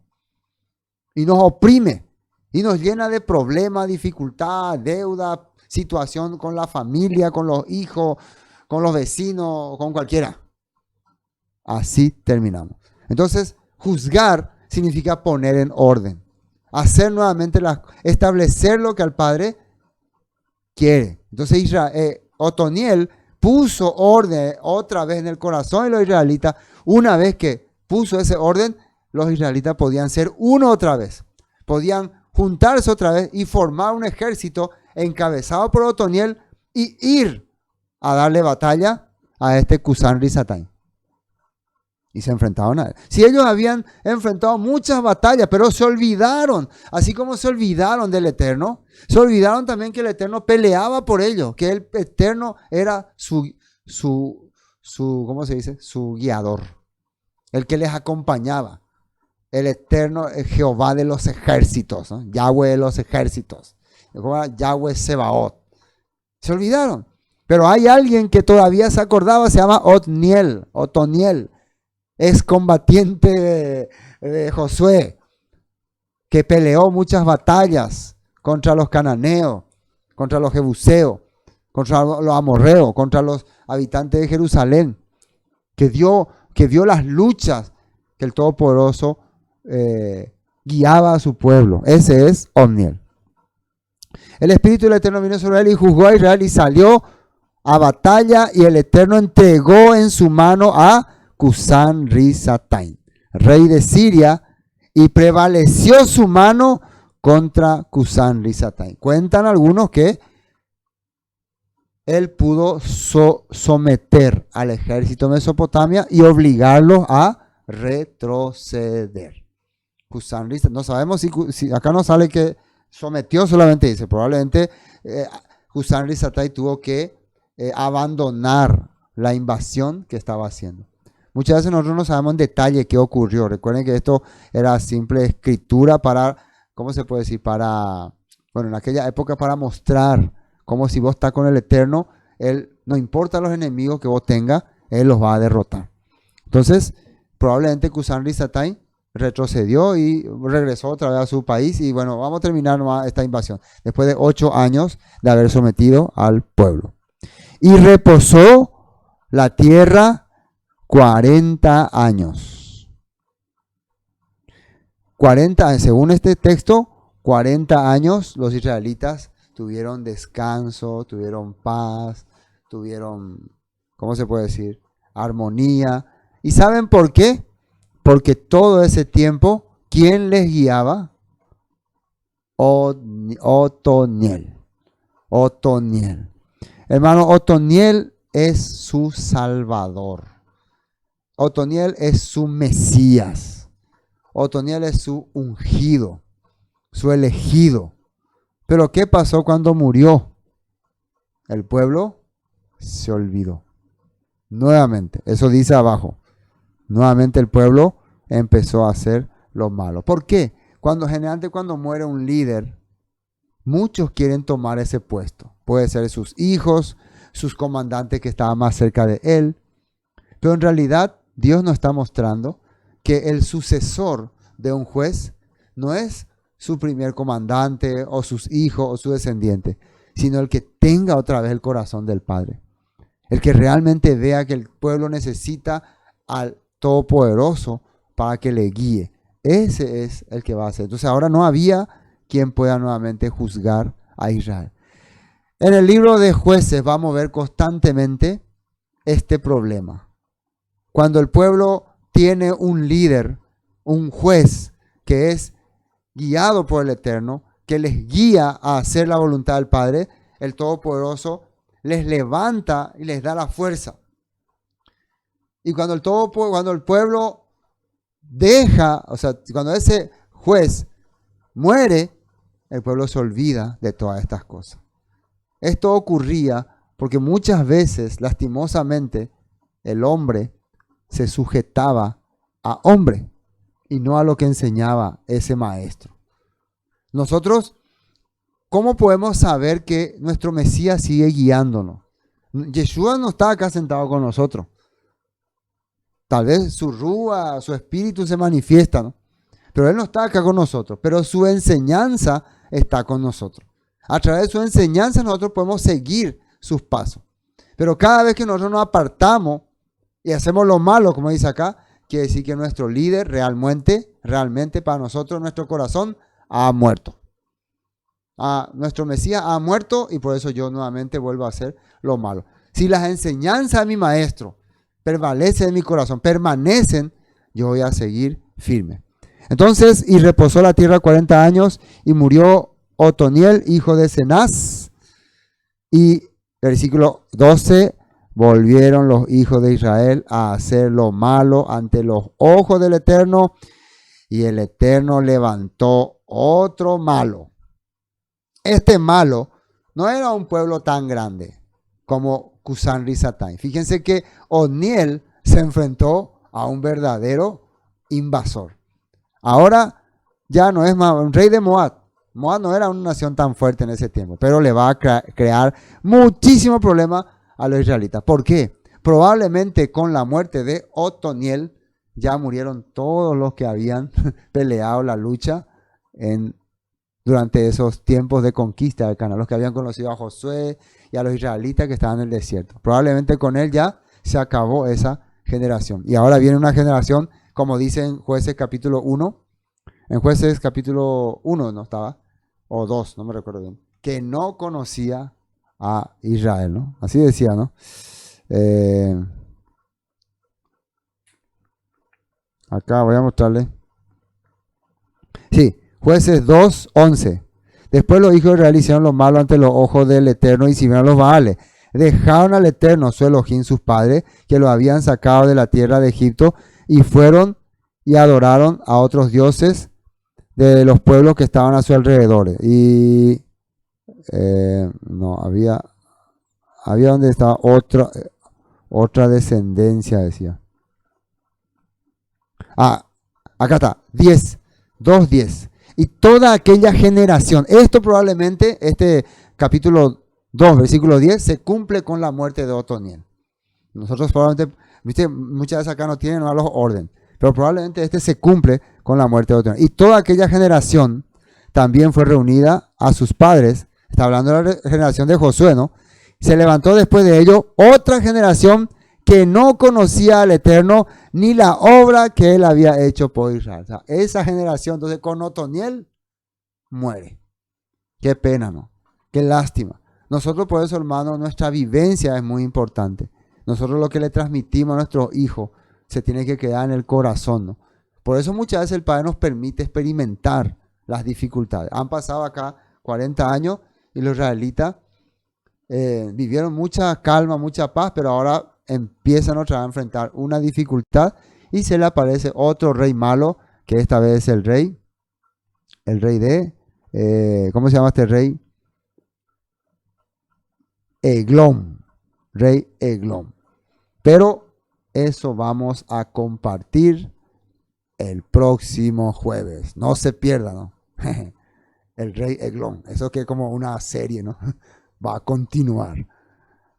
Y nos oprime. Y nos llena de problemas, dificultad, deuda, situación con la familia, con los hijos, con los vecinos, con cualquiera. Así terminamos. Entonces, juzgar significa poner en orden. Hacer nuevamente, establecer lo que el Padre quiere. Entonces, Otoniel puso orden otra vez en el corazón de los israelitas. Una vez que puso ese orden, los israelitas podían ser uno otra vez. Podían juntarse otra vez y formar un ejército encabezado por Otoniel y ir a darle batalla a este Cusán Risatay. Y se enfrentaron a él. Si ellos habían enfrentado muchas batallas, pero se olvidaron, así como se olvidaron del Eterno, se olvidaron también que el Eterno peleaba por ellos, que el Eterno era ¿cómo se dice? Su guiador, el que les acompañaba. El Eterno es Jehová de los ejércitos, ¿no? Yahweh de los ejércitos, Yahweh Sebaot. Se olvidaron. Pero hay alguien que todavía se acordaba, se llama Otoniel. Es combatiente de Josué, que peleó muchas batallas contra los cananeos, contra los jebuseos, contra los amorreos, contra los habitantes de Jerusalén, que vio las luchas que el Todopoderoso guiaba a su pueblo. Ese es Otniel. El Espíritu del Eterno vino sobre él y juzgó a Israel y salió a batalla, y el Eterno entregó en su mano a Cusán Risatay, rey de Siria, y prevaleció su mano contra Cusán Risatay. Cuentan algunos que él pudo someter al ejército de Mesopotamia y obligarlos a retroceder. Cusán Risatay, no sabemos si acá no sale que sometió, solamente dice, probablemente Cusán Risatay tuvo que abandonar la invasión que estaba haciendo. Muchas veces nosotros no sabemos en detalle qué ocurrió. Recuerden que esto era simple escritura para, ¿cómo se puede decir? Para, bueno, en aquella época para mostrar cómo si vos estás con el Eterno, Él, no importa los enemigos que vos tengas, Él los va a derrotar. Entonces, probablemente Cusán Risatay retrocedió y regresó otra vez a su país y bueno, vamos a terminar nomás esta invasión después de 8 años de haber sometido al pueblo. Y reposó la tierra 40 años. 40, según este texto, 40 años los israelitas tuvieron descanso, tuvieron paz, tuvieron, ¿cómo se puede decir? Armonía. ¿Y saben por qué? Porque todo ese tiempo, ¿quién les guiaba? Otoniel. Otoniel. Hermano, Otoniel es su salvador. Otoniel es su Mesías. Otoniel es su ungido, su elegido. Pero ¿qué pasó cuando murió? El pueblo se olvidó. Nuevamente, eso dice abajo. Nuevamente el pueblo empezó a hacer lo malo. ¿Por qué? Generalmente cuando muere un líder, muchos quieren tomar ese puesto. Puede ser sus hijos, sus comandantes que estaban más cerca de él. Pero en realidad Dios nos está mostrando que el sucesor de un juez no es su primer comandante o sus hijos o su descendiente, sino el que tenga otra vez el corazón del Padre. El que realmente vea que el pueblo necesita al Todopoderoso para que le guíe. Ese es el que va a hacer. Entonces ahora no había quien pueda nuevamente juzgar a Israel. En el libro de Jueces vamos a ver constantemente este problema. Cuando el pueblo tiene un líder, un juez que es guiado por el Eterno, que les guía a hacer la voluntad del Padre, el Todopoderoso les levanta y les da la fuerza. Y cuando el pueblo deja, o sea, cuando ese juez muere, el pueblo se olvida de todas estas cosas. Esto ocurría porque muchas veces, lastimosamente, el hombre se sujetaba a hombre y no a lo que enseñaba ese maestro. Nosotros, ¿cómo podemos saber que nuestro Mesías sigue guiándonos? Yeshua no está acá sentado con nosotros. Tal vez su rúa, su espíritu se manifiesta, ¿no? Pero Él no está acá con nosotros, pero su enseñanza está con nosotros. A través de su enseñanza nosotros podemos seguir sus pasos. Pero cada vez que nosotros nos apartamos y hacemos lo malo, como dice acá, quiere decir que nuestro líder realmente para nosotros, nuestro corazón ha muerto. Nuestro Mesías ha muerto y por eso yo nuevamente vuelvo a hacer lo malo. Si las enseñanzas de mi maestro prevalecen en mi corazón, permanecen, yo voy a seguir firme. Entonces, y reposó la tierra 40 años y murió Otoniel, hijo de Cenaz. Y versículo 12, volvieron los hijos de Israel a hacer lo malo ante los ojos del Eterno, y el Eterno levantó otro malo. Este malo no era un pueblo tan grande como Cusán Risatay. Fíjense que Otoniel se enfrentó a un verdadero invasor. Ahora ya no es más un rey de Moab. Moab no era una nación tan fuerte en ese tiempo, pero le va a crear muchísimo problema a los israelitas. ¿Por qué? Probablemente con la muerte de Otoniel ya murieron todos los que habían peleado la lucha durante esos tiempos de conquista de Canaán, los que habían conocido a Josué y a los israelitas que estaban en el desierto. Probablemente con él ya se acabó esa generación. Y ahora viene una generación, como dice en Jueces capítulo 1, en Jueces capítulo 1 no estaba, o 2, no me recuerdo bien, que no conocía a Israel, ¿no? Así decía, ¿no? Acá voy a mostrarle. Sí, Jueces 2:11. Después los hijos de Israel hicieron lo malo ante los ojos del Eterno y sirvieron a los Baales. Dejaron al Eterno, su Elohim, sus padres, que lo habían sacado de la tierra de Egipto, y fueron y adoraron a otros dioses de los pueblos que estaban a su alrededor. Y no, había donde estaba otra descendencia, decía. Acá está, 10, 2:10. Y toda aquella generación, esto probablemente, este capítulo 2, versículo 10, se cumple con la muerte de Otoniel. Nosotros probablemente, viste, muchas veces acá no tienen los orden, pero probablemente este se cumple con la muerte de Otoniel. Y toda aquella generación también fue reunida a sus padres, está hablando de la generación de Josué, ¿no? Se levantó después de ello otra generación que no conocía al Eterno ni la obra que él había hecho por Israel. O sea, esa generación, entonces, con Otoniel, muere. Qué pena, ¿no? Qué lástima. Nosotros, por eso, hermano, nuestra vivencia es muy importante. Nosotros lo que le transmitimos a nuestros hijos se tiene que quedar en el corazón, ¿no? Por eso muchas veces el Padre nos permite experimentar las dificultades. Han pasado acá 40 años y los israelitas vivieron mucha calma, mucha paz, pero ahora empiezan otra vez a enfrentar una dificultad y se le aparece otro rey malo, que esta vez es el rey de, ¿cómo se llama este rey? Eglón, rey Eglón. Pero eso vamos a compartir el próximo jueves. No se pierdan, ¿no? El rey Eglón. Eso que es como una serie, ¿no? Va a continuar.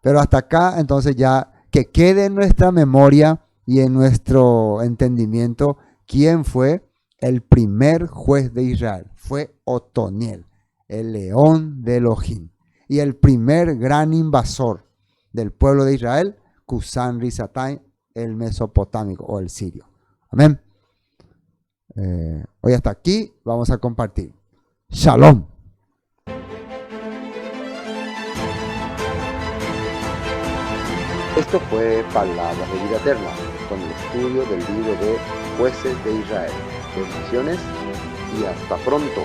Pero hasta acá, entonces ya que quede en nuestra memoria y en nuestro entendimiento quién fue el primer juez de Israel. Fue Otoniel, el león de Elohim. Y el primer gran invasor del pueblo de Israel, Cusán Rizatai, el mesopotámico o el sirio. Amén. Hoy hasta aquí vamos a compartir. Shalom. Esto fue Palabras de Vida Eterna, con el estudio del libro de Jueces de Israel. Bendiciones y hasta pronto.